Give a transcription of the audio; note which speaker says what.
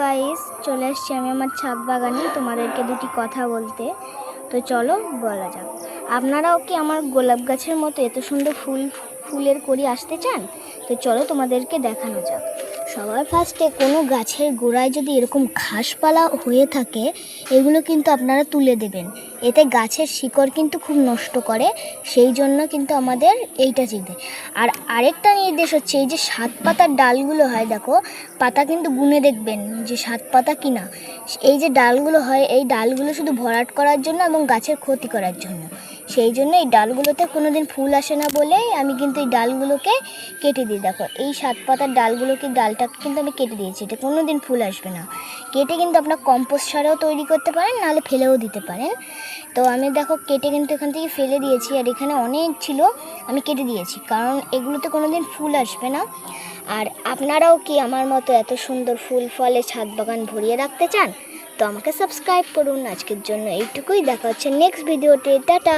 Speaker 1: Guys, চলে এসেছি আমি আমার ছাদ বাগানে তোমাদেরকে দুটি কথা বলতে। তো চলো বলা যাক। আপনারাও কি আমার গোলাপ গাছের মতো এত সুন্দর ফুলের কড়ি আসতে চান? তো চলো তোমাদেরকে দেখানো যাক। সবার ফার্স্টে কোনো গাছের গোড়ায় যদি এরকম ঘাসপালা হয়ে থাকে, এগুলো কিন্তু আপনারা তুলে দেবেন। এতে গাছের শিকড় কিন্তু খুব নষ্ট করে, সেই জন্য কিন্তু আমাদের এইটা চিনতে। আর আরেকটা নির্দেশ হচ্ছে, এই যে 7 পাতার ডালগুলো হয়, দেখো পাতা কিন্তু গুনে দেখবেন যে 7 পাতা কিনা। এই যে ডালগুলো হয়, এই ডালগুলো শুধু ভরাট করার জন্য এবং গাছের ক্ষতি করার জন্য। সেই জন্য এই ডালগুলোতে কোনো দিন ফুল আসে না বলেই আমি কিন্তু এই ডালগুলোকে কেটে দিই। দেখো এই 7 পাতার ডালটা কিন্তু আমি কেটে দিয়েছি, এটা কোনো দিন ফুল আসবে না। কেটে কিন্তু আপনার কম্পোস্ট সারও তৈরি করতে পারেন, নাহলে ফেলেও দিতে পারেন। তো আমি দেখো কেটে কিন্তু এখান থেকে ফেলে দিয়েছি, আর এখানে অনেক ছিল আমি কেটে দিয়েছি, কারণ এগুলোতে কোনো দিন ফুল আসবে না। আর আপনারাও কি আমার মতো এত সুন্দর ফুল ফলে ছাদ বাগান ভরিয়ে রাখতে চান? তো আমাকে সাবস্ক্রাইব করুন। আজকের জন্য এইটুকুই, দেখা হচ্ছে নেক্সট ভিডিওতে। টাটা।